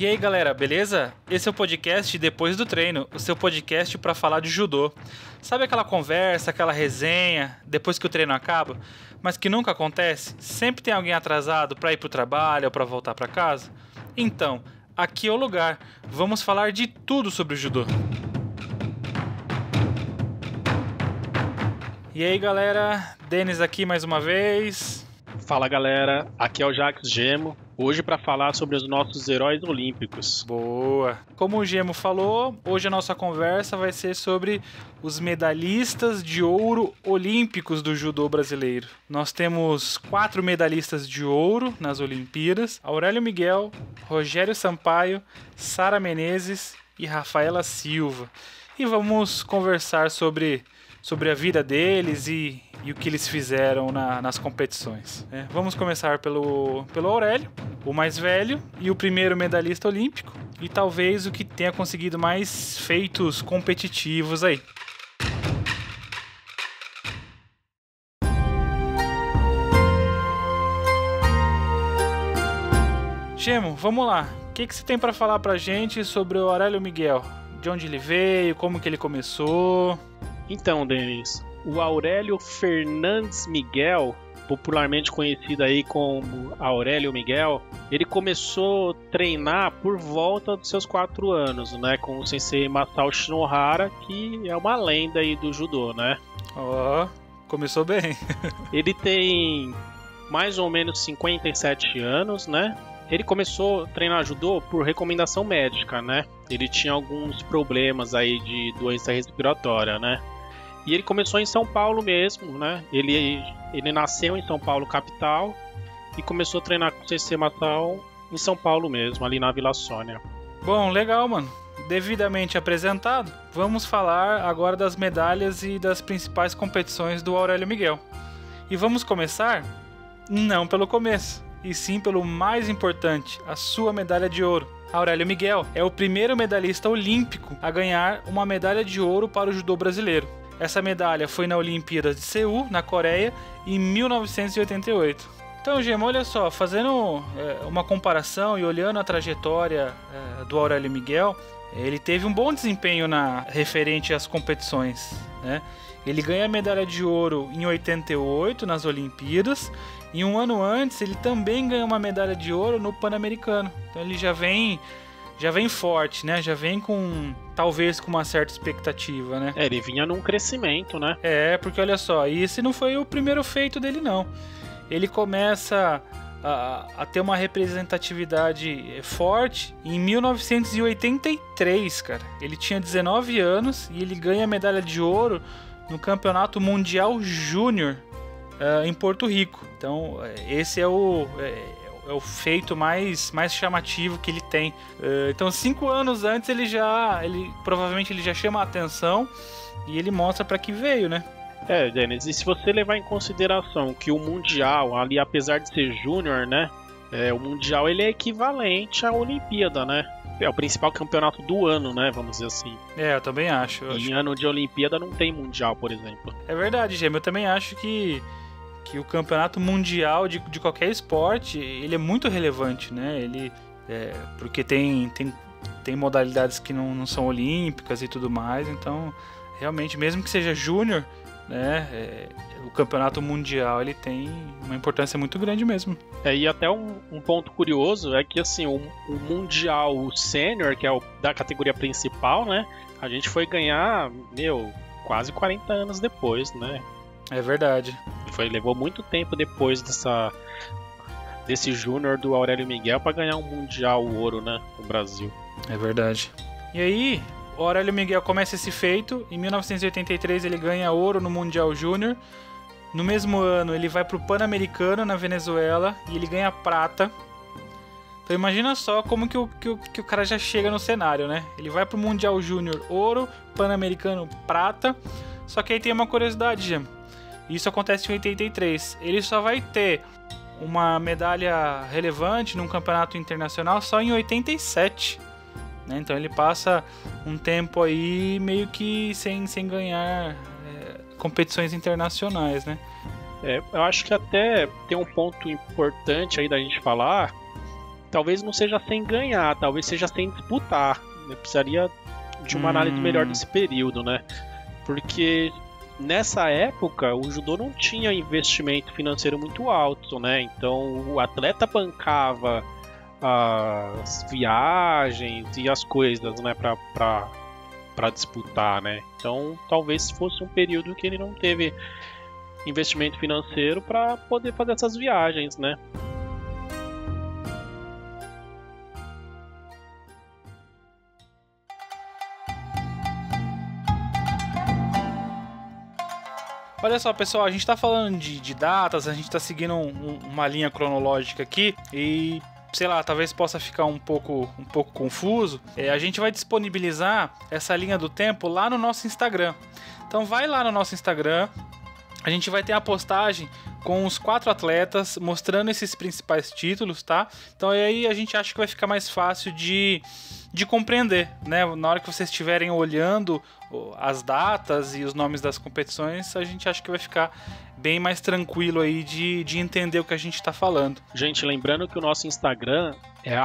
E aí galera, beleza? Esse é o podcast Depois do Treino, o seu podcast para falar de judô. Sabe aquela conversa, aquela resenha, depois que o treino acaba, mas que nunca acontece? Sempre tem alguém atrasado para ir pro trabalho ou para voltar para casa? Então, aqui é o lugar. Vamos falar de tudo sobre o judô. E aí galera, Denis aqui mais uma vez. Fala galera, aqui é o Jacques Gemo, hoje para falar sobre os nossos heróis olímpicos. Boa! Como o Gemo falou, hoje a nossa conversa vai ser sobre os medalhistas de ouro olímpicos do judô brasileiro. Nós temos 4 medalhistas de ouro nas Olimpíadas: Aurélio Miguel, Rogério Sampaio, Sara Menezes e Rafaela Silva. E vamos conversar sobre a vida deles e o que eles fizeram nas competições. Vamos começar pelo Aurélio, o mais velho e o primeiro medalhista olímpico, e talvez o que tenha conseguido mais feitos competitivos aí. Gemo, vamos lá. O que você tem para falar pra gente sobre o Aurélio Miguel? De onde ele veio, como que ele começou? Então, Denis, o Aurélio Fernandes Miguel, popularmente conhecido aí como Aurélio Miguel, ele começou a treinar por volta dos seus 4 anos, né, com o sensei Masao Shinohara, que é uma lenda aí do judô, né? Ó, começou bem. Ele tem mais ou menos 57 anos, né? Ele começou a treinar judô por recomendação médica, né? Ele tinha alguns problemas aí de doença respiratória, né? E ele começou em São Paulo mesmo, né? Ele nasceu em São Paulo, capital, e começou a treinar com o sensei Masao em São Paulo mesmo, ali na Vila Sônia. Bom, legal, mano. Devidamente apresentado, vamos falar agora das medalhas e das principais competições do Aurélio Miguel. E vamos começar, não pelo começo, e sim pelo mais importante, a sua medalha de ouro. Aurélio Miguel é o primeiro medalhista olímpico a ganhar uma medalha de ouro para o judô brasileiro. Essa medalha foi na Olimpíada de Seul, na Coreia, em 1988. Então, Gemo, olha só, fazendo uma comparação e olhando a trajetória do Aurélio Miguel, ele teve um bom desempenho referente às competições, né? Ele ganha a medalha de ouro em 88 nas Olimpíadas, e um ano antes ele também ganha uma medalha de ouro no Pan-Americano. Então ele já vem forte, né? Já vem talvez com uma certa expectativa, né? Ele vinha num crescimento, né? Porque olha só, esse não foi o primeiro feito dele, não. Ele começa a ter uma representatividade forte em 1983, cara. Ele tinha 19 anos e ele ganha a medalha de ouro no Campeonato Mundial Júnior em Porto Rico. Então, esse é o feito mais chamativo que ele tem. Então, 5 anos antes provavelmente ele já chama a atenção e ele mostra para que veio, né? Denis, e se você levar em consideração que o Mundial, ali, apesar de ser júnior, né? O Mundial ele é equivalente à Olimpíada, né? É o principal campeonato do ano, né? Vamos dizer assim. Eu também acho. Em ano de Olimpíada não tem Mundial, por exemplo. É verdade, Gêmeo. Eu também acho que o campeonato mundial de qualquer esporte, ele é muito relevante, né? Porque tem modalidades que não são olímpicas e tudo mais, então realmente, mesmo que seja júnior, né, o campeonato mundial ele tem uma importância muito grande mesmo. E até um ponto curioso é que assim, o mundial sênior, que é da categoria principal, né, a gente foi ganhar, quase 40 anos depois, né? É verdade. Levou muito tempo depois desse júnior do Aurélio Miguel para ganhar um mundial ouro, né, no Brasil. É verdade. E aí, o Aurélio Miguel começa esse feito. Em 1983 ele ganha ouro no Mundial Júnior. No mesmo ano ele vai para o Pan-Americano na Venezuela e ele ganha prata. Então imagina só como que o cara já chega no cenário, né? Ele vai para o Mundial Júnior ouro, Pan-Americano prata. Só que aí tem uma curiosidade, Gem. Isso acontece em 83. Ele só vai ter uma medalha relevante num campeonato internacional só em 87. Né? Então ele passa um tempo aí meio que sem ganhar competições internacionais, né? Eu acho que até tem um ponto importante aí da gente falar, talvez não seja sem ganhar, talvez seja sem disputar. Eu precisaria de uma análise melhor desse período, né? Porque nessa época o judô não tinha investimento financeiro muito alto, né? Então o atleta bancava as viagens e as coisas, né, para disputar, né? Então talvez fosse um período que ele não teve investimento financeiro para poder fazer essas viagens, né? Olha só, pessoal, a gente tá falando de datas, a gente tá seguindo uma linha cronológica aqui e, sei lá, talvez possa ficar um pouco confuso. A gente vai disponibilizar essa linha do tempo lá no nosso Instagram. Então vai lá no nosso Instagram, a gente vai ter a postagem com os 4 atletas mostrando esses principais títulos, tá? Então aí a gente acha que vai ficar mais fácil de compreender, né? Na hora que vocês estiverem olhando as datas e os nomes das competições, a gente acha que vai ficar bem mais tranquilo aí de entender o que a gente está falando. Gente, lembrando que o nosso Instagram é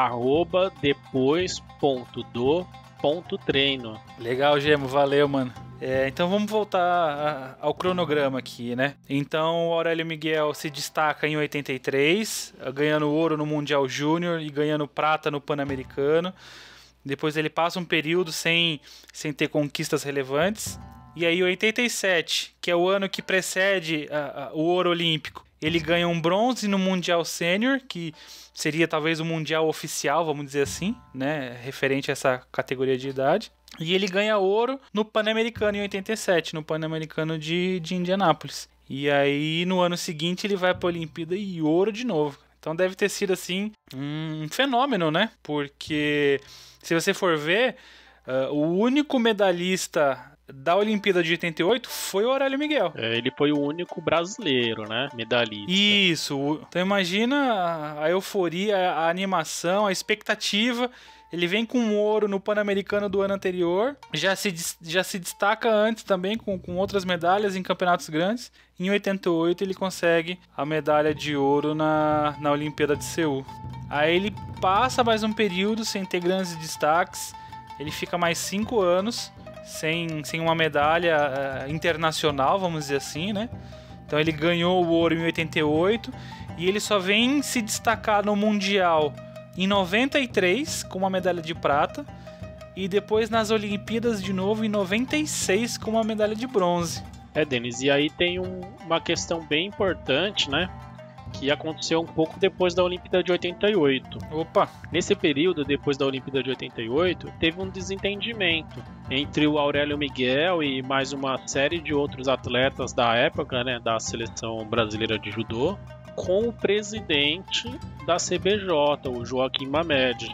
@depois.do.treino. Legal, Gemo, valeu, mano. Então vamos voltar ao cronograma aqui, né? Então o Aurélio Miguel se destaca em 83, ganhando ouro no Mundial Júnior e ganhando prata no Pan-Americano. Depois ele passa um período sem ter conquistas relevantes. E aí 87, que é o ano que precede o ouro olímpico, ele ganha um bronze no Mundial Sênior, que seria talvez o Mundial oficial, vamos dizer assim, né? Referente a essa categoria de idade. E ele ganha ouro no Pan-Americano em 87, no Pan-Americano de Indianápolis. E aí no ano seguinte ele vai para a Olimpíada e ouro de novo. Então deve ter sido assim um fenômeno, né? Porque se você for ver, o único medalhista da Olimpíada de 88 foi o Aurélio Miguel. Ele foi o único brasileiro, né? Medalhista. Isso. Então imagina a euforia, a animação, a expectativa. Ele vem com um ouro no Pan-Americano do ano anterior, já se destaca antes também com outras medalhas em campeonatos grandes. Em 88 ele consegue a medalha de ouro na Olimpíada de Seul. Aí ele passa mais um período sem ter grandes destaques, ele fica mais 5 anos sem uma medalha internacional, vamos dizer assim, né? Então ele ganhou o ouro em 88 e ele só vem se destacar no Mundial em 93 com uma medalha de prata e depois nas Olimpíadas de novo em 96 com uma medalha de bronze. Denis, e aí tem uma questão bem importante, né? Que aconteceu um pouco depois da Olimpíada de 88. Opa! Nesse período, depois da Olimpíada de 88, teve um desentendimento entre o Aurélio Miguel e mais uma série de outros atletas da época, né, da seleção brasileira de judô, com o presidente da CBJ, o Joaquim Mamed.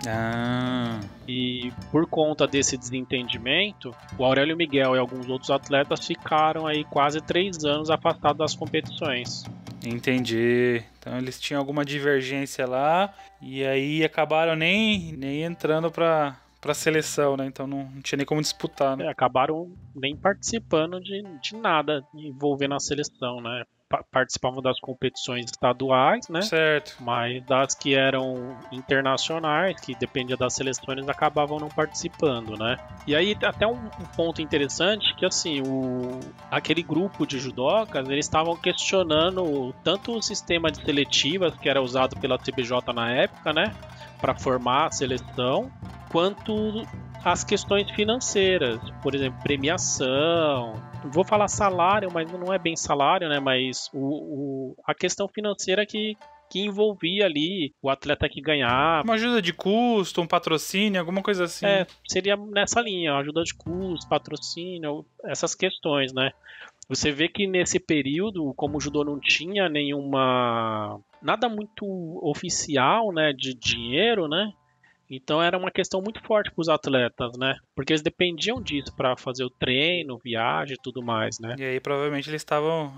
E por conta desse desentendimento, o Aurélio Miguel e alguns outros atletas ficaram aí quase 3 anos afastados das competições. Entendi. Então eles tinham alguma divergência lá e aí acabaram nem entrando para seleção, né? Então não tinha nem como disputar, né? Acabaram nem participando de nada envolvendo a seleção, né? Participavam das competições estaduais, né? Certo. Mas das que eram internacionais, que dependia das seleções, acabavam não participando, né? E aí até um ponto interessante que assim, aquele grupo de judocas, eles estavam questionando tanto o sistema de seletivas que era usado pela CBJ na época, né? Para formar a seleção, quanto as questões financeiras, por exemplo, premiação. Vou falar salário, mas não é bem salário, né? Mas a questão financeira que envolvia ali o atleta que ganhava. Uma ajuda de custo, um patrocínio, alguma coisa assim. Seria nessa linha, ajuda de custo, patrocínio, essas questões, né? Você vê que nesse período, como o judô não tinha nada muito oficial, né, de dinheiro, né? Então era uma questão muito forte para os atletas, né? Porque eles dependiam disso para fazer o treino, viagem e tudo mais, né? E aí provavelmente eles estavam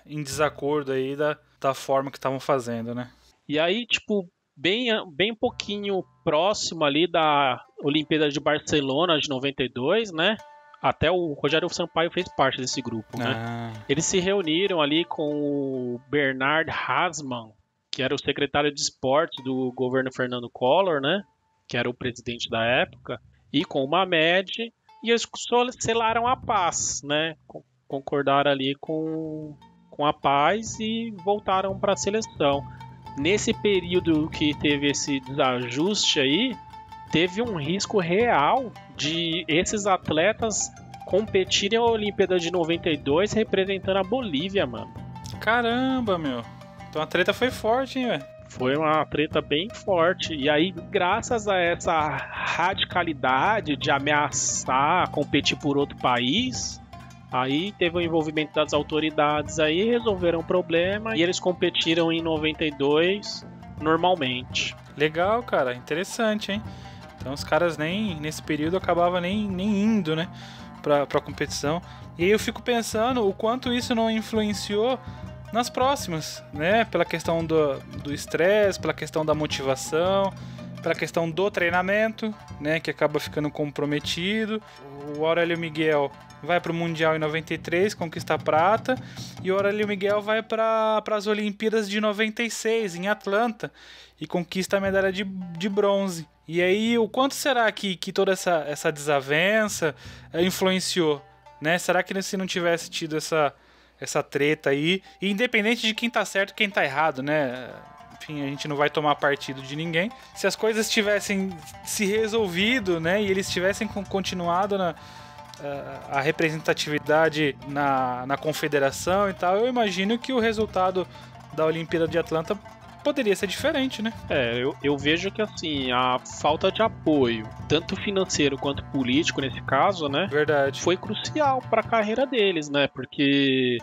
em desacordo aí da forma que estavam fazendo, né? E aí, tipo, bem pouquinho próximo ali da Olimpíada de Barcelona de 92, né? Até o Rogério Sampaio fez parte desse grupo, né? Eles se reuniram ali com o Bernard Hasman, que era o secretário de esportes do governo Fernando Collor, né? Que era o presidente da época, e com o Mamed, e eles selaram a paz, né? Concordaram ali com a paz e voltaram para a seleção. Nesse período que teve esse desajuste aí, teve um risco real de esses atletas competirem a Olimpíada de 92 representando a Bolívia, mano. Caramba, meu. Então a treta foi forte, hein, velho? Foi uma treta bem forte. E aí, graças a essa radicalidade de ameaçar competir por outro país, aí teve o envolvimento das autoridades aí, resolveram o problema e eles competiram em 92 normalmente. Legal, cara. Interessante, hein? Então os caras nesse período acabavam nem indo, né? Pra competição. E aí eu fico pensando o quanto isso não influenciou nas próximas, né? Pela questão do estresse, pela questão da motivação, pela questão do treinamento, né? Que acaba ficando comprometido. O Aurélio Miguel vai para o Mundial em 93, conquista a prata, e o Aurélio Miguel vai para as Olimpíadas de 96, em Atlanta, e conquista a medalha de bronze. E aí, o quanto será que toda essa desavença influenciou, né? Será que se não tivesse tido essa treta aí, e independente de quem tá certo e quem tá errado, né? Enfim, a gente não vai tomar partido de ninguém. Se as coisas tivessem se resolvido, né? E eles tivessem continuado a representatividade na confederação e tal, eu imagino que o resultado da Olimpíada de Atlanta poderia ser diferente, né? Eu vejo que assim, a falta de apoio, tanto financeiro quanto político nesse caso, né? Verdade. Foi crucial para a carreira deles, né? Porque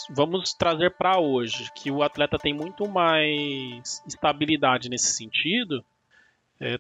vamos trazer para hoje, que o atleta tem muito mais estabilidade nesse sentido.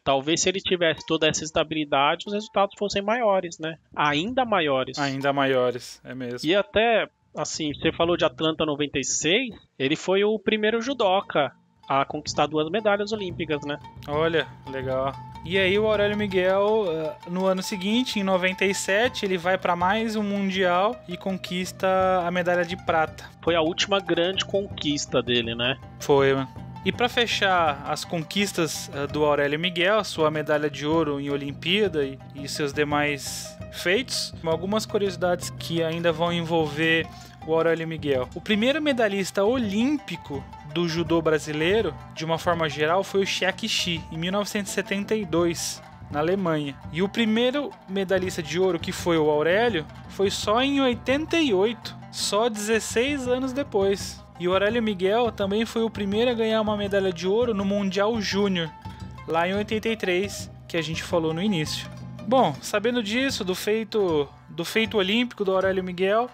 Talvez se ele tivesse toda essa estabilidade, os resultados fossem maiores, né? Ainda maiores. Ainda maiores, é mesmo. E até, assim, você falou de Atlanta 96, ele foi o primeiro judoca a conquistar 2 medalhas olímpicas, né? Olha, legal. E aí o Aurélio Miguel, no ano seguinte, em 97, ele vai para mais um Mundial e conquista a medalha de prata. Foi a última grande conquista dele, né? Foi, mano. E para fechar as conquistas do Aurélio Miguel, sua medalha de ouro em Olimpíada e seus demais feitos, algumas curiosidades que ainda vão envolver o Aurélio Miguel. O primeiro medalhista olímpico do judô brasileiro, de uma forma geral, foi o Chiaki Shi, em 1972, na Alemanha. E o primeiro medalhista de ouro, que foi o Aurélio, foi só em 88, só 16 anos depois. E o Aurélio Miguel também foi o primeiro a ganhar uma medalha de ouro no Mundial Júnior, lá em 83, que a gente falou no início. Bom, sabendo disso, do feito olímpico do Aurélio Miguel,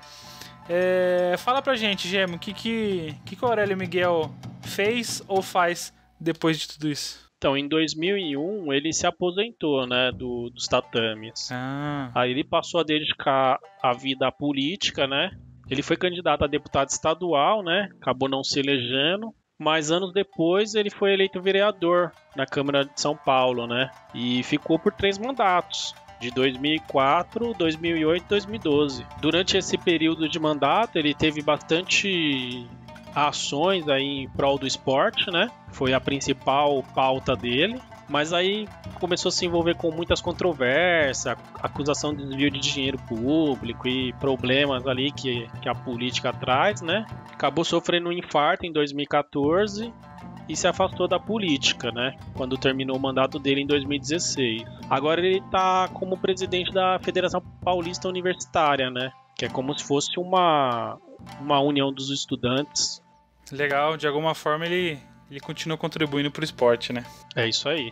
fala pra gente, Gemo, o que o Aurélio Miguel fez ou faz depois de tudo isso? Então, em 2001, ele se aposentou, né, dos tatames. Aí ele passou a dedicar a vida à política, né? Ele foi candidato a deputado estadual, né? Acabou não se elegendo. Mas anos depois ele foi eleito vereador na Câmara de São Paulo, né? E ficou por 3 mandatos, de 2004, 2008 e 2012. Durante esse período de mandato ele teve bastante ações aí em prol do esporte, né? Foi a principal pauta dele. Mas aí começou a se envolver com muitas controvérsias, acusação de desvio de dinheiro público e problemas ali que a política traz, né? Acabou sofrendo um infarto em 2014 e se afastou da política, né? Quando terminou o mandato dele em 2016. Agora ele está como presidente da Federação Paulista Universitária, né? Que é como se fosse uma união dos estudantes. Legal, de alguma forma ele continua contribuindo para o esporte, né? É isso aí.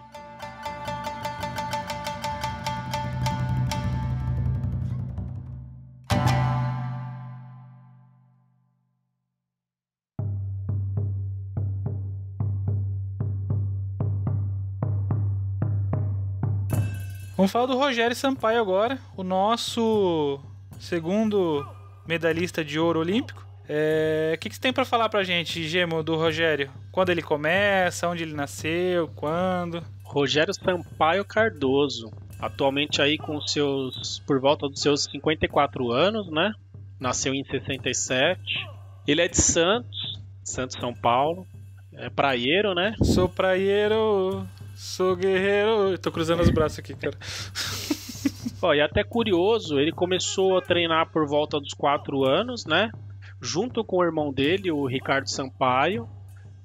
Vamos falar do Rogério Sampaio agora, o nosso segundo medalhista de ouro olímpico. O que você tem para falar pra gente, Gemo, do Rogério? Quando ele começa, onde ele nasceu, quando? Rogério Sampaio Cardoso, atualmente aí com por volta dos seus 54 anos, né? Nasceu em 67. Ele é de Santos, São Paulo. É praieiro, né? Sou praieiro, sou guerreiro. Eu tô cruzando os braços aqui, cara. Ó, e até curioso, ele começou a treinar por volta dos 4 anos, né? Junto com o irmão dele, o Ricardo Sampaio.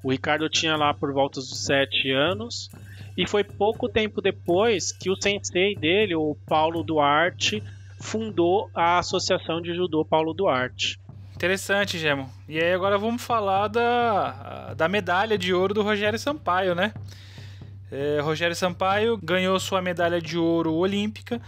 O Ricardo tinha lá por volta dos 7 anos. E foi pouco tempo depois que o sensei dele, o Paulo Duarte, fundou a Associação de Judô Paulo Duarte. Interessante, Gemo. E aí agora vamos falar da medalha de ouro do Rogério Sampaio, né? Rogério Sampaio ganhou sua medalha de ouro olímpica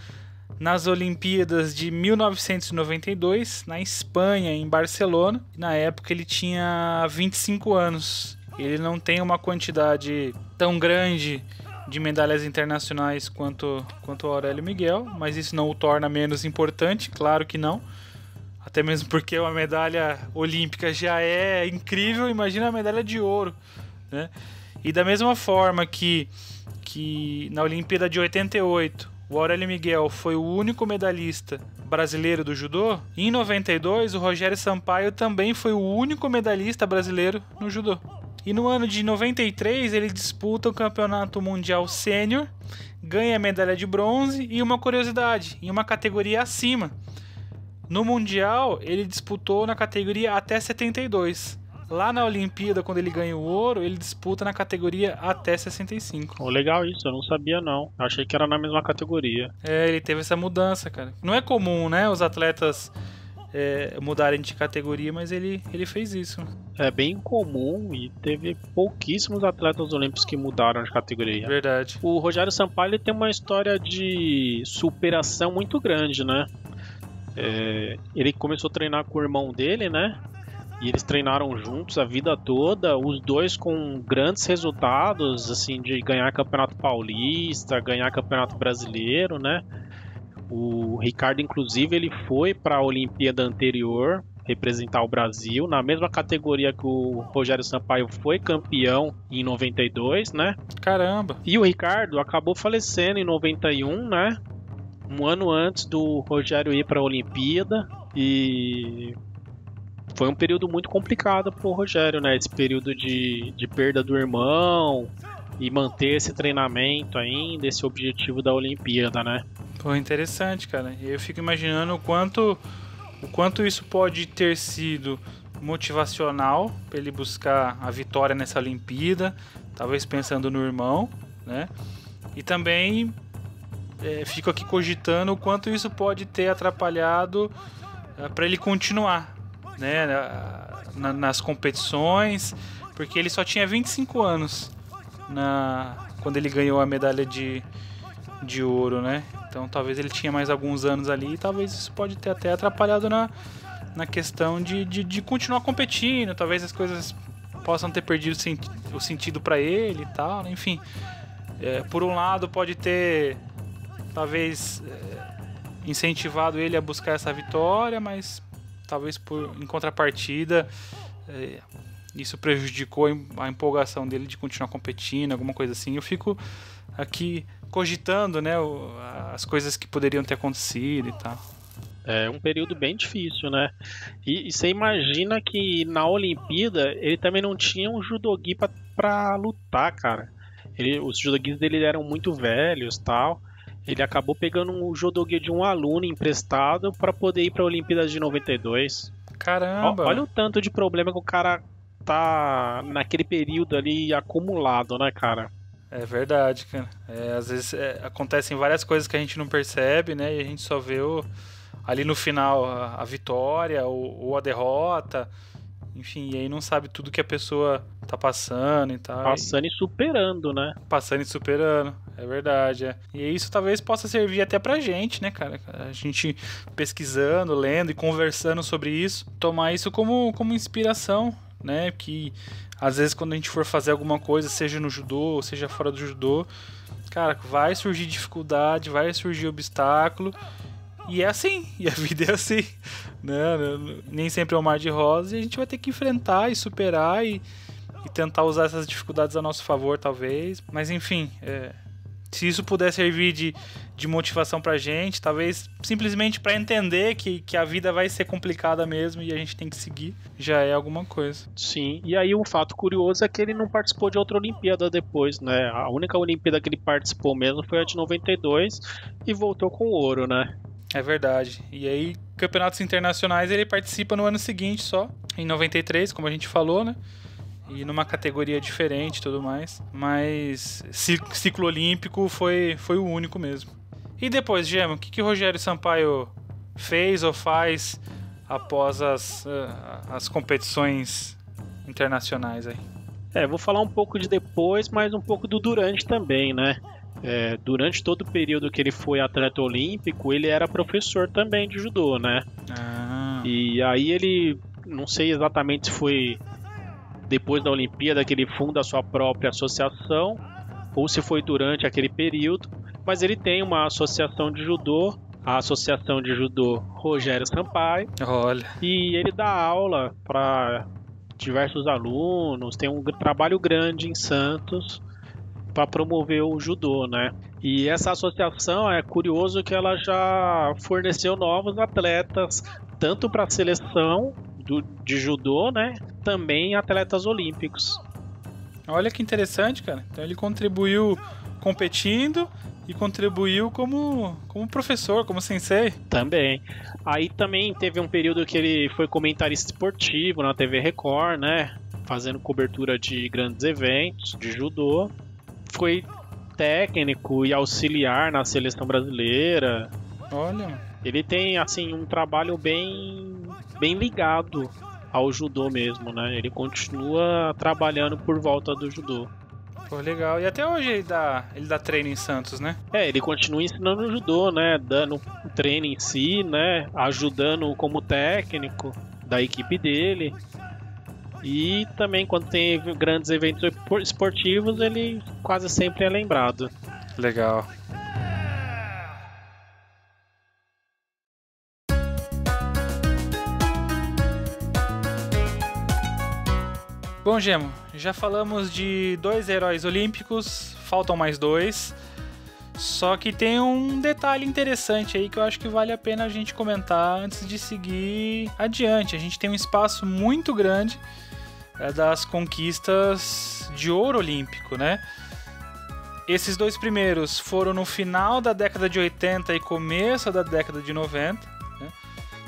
nas Olimpíadas de 1992, na Espanha, em Barcelona. Na época ele tinha 25 anos. Ele não tem uma quantidade tão grande de medalhas internacionais quanto o Aurélio Miguel, mas isso não o torna menos importante, claro que não. Até mesmo porque uma medalha olímpica já é incrível, imagina a medalha de ouro, né? E da mesma forma que na Olimpíada de 88, o Aurélio Miguel foi o único medalhista brasileiro do judô, em 92 o Rogério Sampaio também foi o único medalhista brasileiro no judô. E no ano de 93 ele disputa o Campeonato Mundial Sênior, ganha a medalha de bronze e uma curiosidade, em uma categoria acima. No Mundial ele disputou na categoria até 72. Lá na Olimpíada, quando ele ganha o ouro, ele disputa na categoria até 65. Oh, legal isso, eu não sabia não. Eu achei que era na mesma categoria. Ele teve essa mudança, cara. Não é comum, né, os atletas mudarem de categoria, mas ele fez isso. É bem comum e teve pouquíssimos atletas olímpicos que mudaram de categoria. Verdade. O Rogério Sampaio ele tem uma história de superação muito grande, né? Ele começou a treinar com o irmão dele, né? E eles treinaram juntos a vida toda, os dois com grandes resultados, assim, de ganhar Campeonato Paulista, ganhar Campeonato Brasileiro, né? O Ricardo, inclusive, ele foi para a Olimpíada anterior representar o Brasil, na mesma categoria que o Rogério Sampaio foi campeão em 92, né? Caramba! E o Ricardo acabou falecendo em 91, né? Um ano antes do Rogério ir para a Olimpíada, e foi um período muito complicado pro Rogério, né? Esse período de perda do irmão e manter esse treinamento ainda, esse objetivo da Olimpíada, né? Pô, interessante, cara. Eu fico imaginando o quanto isso pode ter sido motivacional para ele buscar a vitória nessa Olimpíada, talvez pensando no irmão, né? E também fico aqui cogitando o quanto isso pode ter atrapalhado para ele continuar, né, nas competições, porque ele só tinha 25 anos quando ele ganhou a medalha de ouro, né? Então talvez ele tinha mais alguns anos ali e talvez isso pode ter até atrapalhado na questão de continuar competindo, talvez as coisas possam ter perdido o sentido para ele e tal, né? Enfim, por um lado pode ter talvez incentivado ele a buscar essa vitória, mas talvez em contrapartida isso prejudicou a empolgação dele de continuar competindo, alguma coisa assim. Eu fico aqui cogitando, né, as coisas que poderiam ter acontecido e tal. É um período bem difícil, né? E você imagina que na Olimpíada ele também não tinha um judogi pra lutar, cara. Os judogis dele eram muito velhos e tal. Ele acabou pegando um judogi de um aluno emprestado para poder ir para a Olimpíada de 92. Caramba! Olha o tanto de problema que o cara tá naquele período ali acumulado, né, cara? É verdade, cara. Às vezes acontecem várias coisas que a gente não percebe, né? E a gente só vê ali no final a vitória ou a derrota. Enfim, e aí não sabe tudo que a pessoa tá passando e tal. Passando e superando, né? Passando e superando, é verdade. E isso talvez possa servir até pra gente, né, cara? A gente pesquisando, lendo e conversando sobre isso, tomar isso como inspiração, né? Que às vezes quando a gente for fazer alguma coisa, seja no judô ou seja fora do judô, cara, vai surgir dificuldade, vai surgir obstáculo. E é assim, e a vida é assim, né? Nem sempre é um mar de rosas, e a gente vai ter que enfrentar e superar e tentar usar essas dificuldades a nosso favor, talvez. Mas enfim, Se isso puder servir de motivação pra gente, talvez simplesmente pra entender que a vida vai ser complicada mesmo e a gente tem que seguir, já é alguma coisa. Sim, e aí um fato curioso é que ele não participou de outra Olimpíada depois, né? A única Olimpíada que ele participou mesmo foi a de 92 e voltou com ouro, né? É verdade. E aí, campeonatos internacionais ele participa no ano seguinte só, em 93, como a gente falou, né? E numa categoria diferente e tudo mais. Mas ciclo olímpico foi o único mesmo. E depois, Gema, o que Rogério Sampaio fez ou faz após as competições internacionais aí? Vou falar um pouco de depois, mas um pouco do durante também, né? Durante todo o período que ele foi atleta olímpico, ele era professor também de judô, né? E aí ele, não sei exatamente se foi depois da Olimpíada que ele funda a sua própria associação, ou se foi durante aquele período, mas ele tem uma associação de judô, a Associação de Judô Rogério Sampaio. Olha. E ele dá aula para diversos alunos, tem um trabalho grande em Santos para promover o judô, né? E essa associação, é curioso que ela já forneceu novos atletas, tanto para a seleção de judô, né? Também atletas olímpicos. Olha que interessante, cara. Então ele contribuiu competindo e contribuiu como professor, como sensei. Também. Aí também teve um período que ele foi comentarista esportivo na TV Record, né? Fazendo cobertura de grandes eventos de judô. Foi técnico e auxiliar na seleção brasileira. Olha. Ele tem, assim, um trabalho bem ligado ao judô mesmo, né? Ele continua trabalhando por volta do judô. Pô, legal. E até hoje ele dá treino em Santos, né? Ele continua ensinando o judô, né? Dando treino em si, né? Ajudando como técnico da equipe dele. E também quando tem grandes eventos esportivos, ele quase sempre é lembrado. Legal. Bom, Gemo, já falamos de 2 heróis olímpicos, faltam mais 2. Só que tem um detalhe interessante aí que eu acho que vale a pena a gente comentar antes de seguir adiante. A gente tem um espaço muito grande das conquistas de ouro olímpico, né? Esses 2 primeiros foram no final da década de 80 e começo da década de 90, né?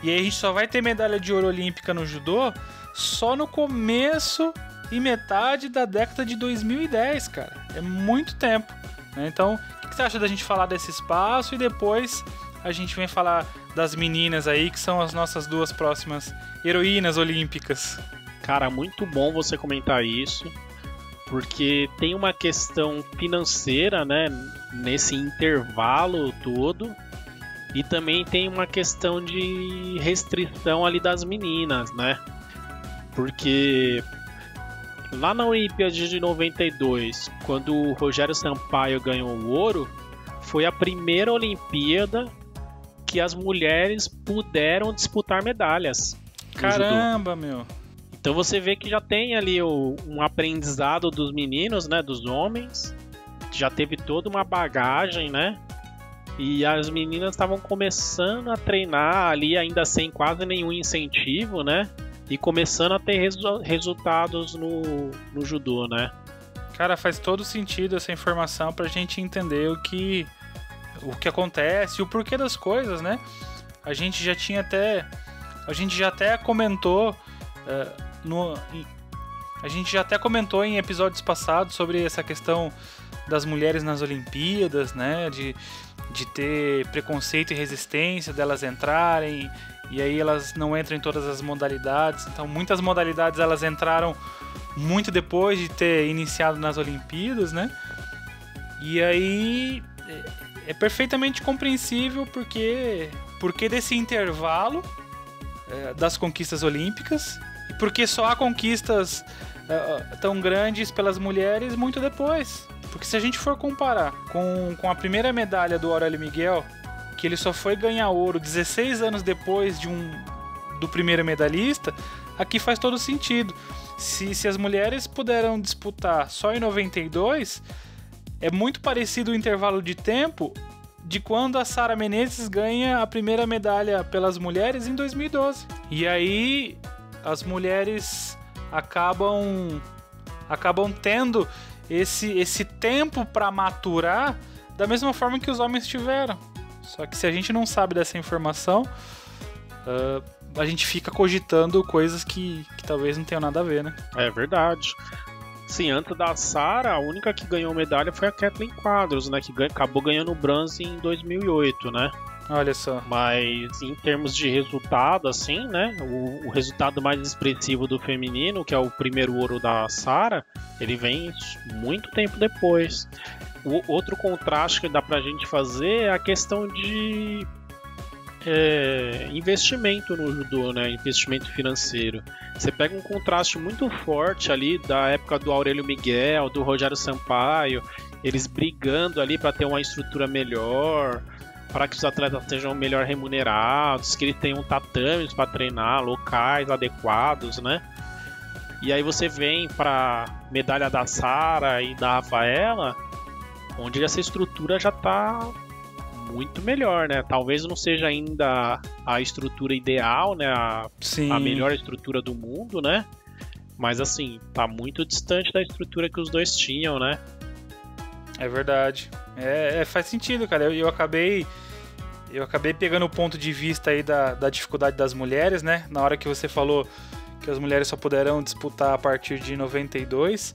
E aí a gente só vai ter medalha de ouro olímpica no judô só no começo e metade da década de 2010, cara. É muito tempo, né? Então, o que você acha da gente falar desse espaço e depois a gente vem falar das meninas aí, que são as nossas 2 próximas heroínas olímpicas? Cara, muito bom você comentar isso, porque tem uma questão financeira, né, nesse intervalo todo, e também tem uma questão de restrição ali das meninas, né? Porque lá na Olimpíada de 92, quando o Rogério Sampaio ganhou o ouro, foi a primeira Olimpíada que as mulheres puderam disputar medalhas. Caramba, meu! Então você vê que já tem ali um aprendizado dos meninos, né, dos homens, já teve toda uma bagagem, né? E as meninas estavam começando a treinar ali ainda sem quase nenhum incentivo, né? E começando a ter resultados no judô, né? Cara, faz todo sentido essa informação pra gente entender o que acontece, o porquê das coisas, né? A gente já até comentou a gente já até comentou em episódios passados sobre essa questão das mulheres nas Olimpíadas, né? De ter preconceito e resistência delas entrarem, e aí elas não entram em todas as modalidades. Então muitas modalidades elas entraram muito depois de ter iniciado nas Olimpíadas, né? E aí é perfeitamente compreensível porque desse intervalo das conquistas olímpicas, e porque só há conquistas tão grandes pelas mulheres muito depois. Porque se a gente for comparar com a primeira medalha do Aurélio Miguel, que ele só foi ganhar ouro 16 anos depois do primeiro medalhista, aqui faz todo sentido. Se as mulheres puderam disputar só em 92, é muito parecido o intervalo de tempo de quando a Sara Menezes ganha a primeira medalha pelas mulheres em 2012. E aí as mulheres acabam tendo esse tempo para maturar da mesma forma que os homens tiveram. Só que se a gente não sabe dessa informação, a gente fica cogitando coisas que talvez não tenham nada a ver, né? É verdade. Sim, antes da Sara, a única que ganhou medalha foi a Kathleen Quadros, né? Que acabou ganhando bronze em 2008, né? Olha só. Mas em termos de resultado, assim, né? O resultado mais expressivo do feminino, que é o primeiro ouro da Sara, ele vem muito tempo depois. O outro contraste que dá pra gente fazer é a questão de investimento no judô, né? Investimento financeiro. Você pega um contraste muito forte ali da época do Aurélio Miguel, do Rogério Sampaio, eles brigando ali para ter uma estrutura melhor, para que os atletas sejam melhor remunerados, que eles tenham tatames para treinar, locais adequados, né? E aí você vem para medalha da Sara e da Rafaela, onde essa estrutura já está muito melhor, né? Talvez não seja ainda a estrutura ideal, né? A melhor estrutura do mundo, né? Mas assim, tá muito distante da estrutura que os dois tinham, né? É verdade. Faz sentido, cara. Eu acabei pegando o ponto de vista aí da dificuldade das mulheres, né? Na hora que você falou que as mulheres só poderão disputar a partir de 92,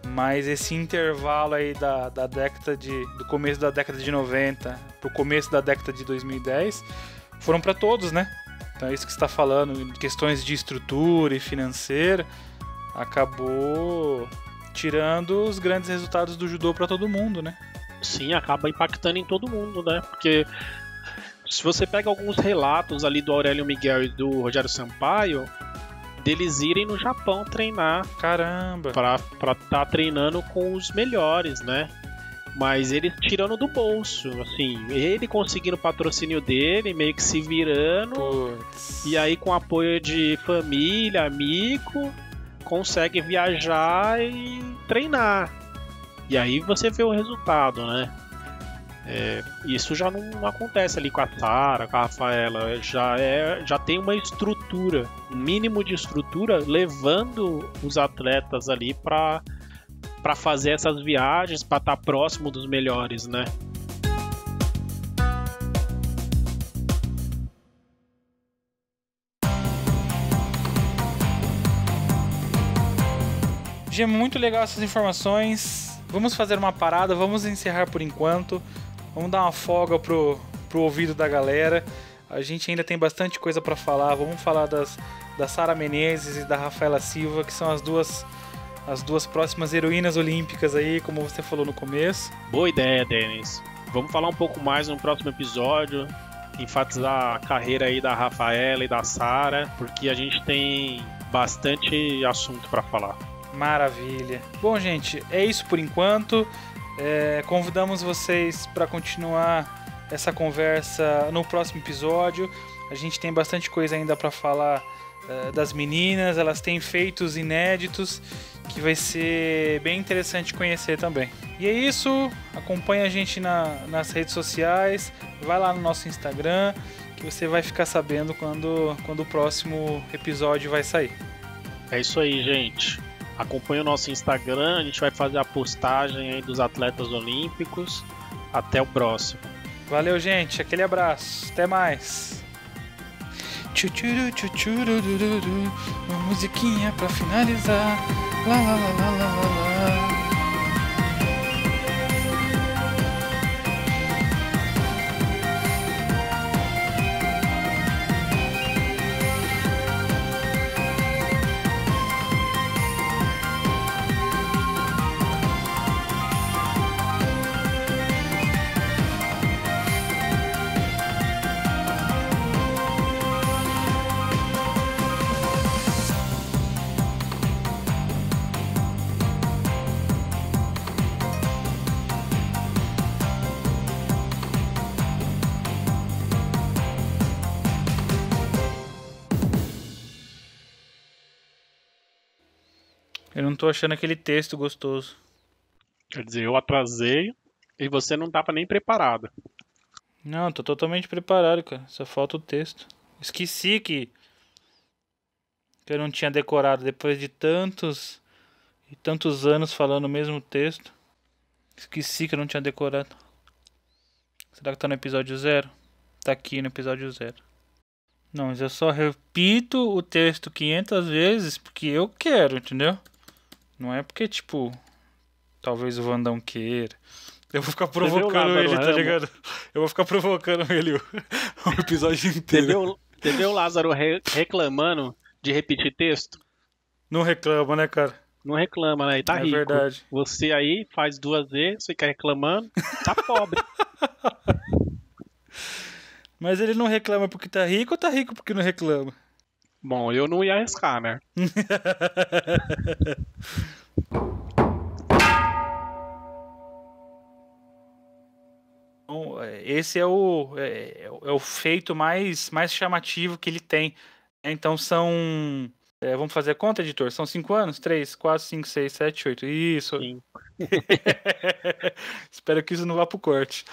mas esse intervalo aí do começo da década de 90 pro começo da década de 2010 foram para todos, né? Então é isso que você está falando, questões de estrutura e financeira, acabou tirando os grandes resultados do judô para todo mundo, né? Sim, acaba impactando em todo mundo, né? Porque se você pega alguns relatos ali do Aurélio Miguel e do Rogério Sampaio, deles irem no Japão treinar. Caramba! Pra tá treinando com os melhores, né? Mas eles tirando do bolso, assim, ele conseguindo o patrocínio dele, meio que se virando. Puts. E aí com apoio de família, amigo, consegue viajar e treinar. E aí você vê o resultado, né? Isso já não acontece ali com a Sara, com a Rafaela. Já tem uma estrutura, um mínimo de estrutura, levando os atletas ali para fazer essas viagens, para estar próximo dos melhores, né? Gê, muito legal essas informações. Vamos fazer uma parada, vamos encerrar por enquanto. Vamos dar uma folga pro ouvido da galera. A gente ainda tem bastante coisa para falar. Vamos falar da Sara Menezes e da Rafaela Silva, que são as duas próximas heroínas olímpicas aí, como você falou no começo. Boa ideia, Denis. Vamos falar um pouco mais no próximo episódio, enfatizar a carreira aí da Rafaela e da Sara, porque a gente tem bastante assunto para falar. Maravilha. Bom, gente, é isso por enquanto. Convidamos vocês para continuar essa conversa no próximo episódio. A gente tem bastante coisa ainda para falar das meninas. Elas têm feitos inéditos que vai ser bem interessante conhecer também. E é isso. Acompanha a gente nas redes sociais. Vai lá no nosso Instagram que você vai ficar sabendo quando o próximo episódio vai sair. É isso aí, gente. Acompanhe o nosso Instagram, a gente vai fazer a postagem aí dos atletas olímpicos. Até o próximo. Valeu, gente. Aquele abraço. Até mais. Uma musiquinha pra finalizar. Lá, lá, lá, lá, lá, lá. Eu não tô achando aquele texto gostoso. Quer dizer, eu atrasei e você não tava nem preparado. Não, tô totalmente preparado, cara. Só falta o texto. Esqueci que eu não tinha decorado depois de tantos e tantos anos falando o mesmo texto. Esqueci que eu não tinha decorado. Será que tá no episódio 0? Tá aqui no episódio 0. Não, mas eu só repito o texto 500 vezes porque eu quero, entendeu? Não é porque, tipo, talvez o Vandão queira. Eu vou ficar provocando ele, tá ligado? Eu vou ficar provocando ele o episódio inteiro. Você vê o Lázaro reclamando de repetir texto? Não reclama, né, cara? Não reclama, né? E tá rico. É verdade. Você aí faz 2 vezes, fica reclamando, tá pobre. Mas ele não reclama porque tá rico ou tá rico porque não reclama? Bom, eu não ia arriscar, né? Então, esse é o feito mais chamativo que ele tem. Então são... vamos fazer a conta, editor? São 5 anos? 3, 4, 5, 6, 7, 8. Isso. Sim. Espero que isso não vá pro corte.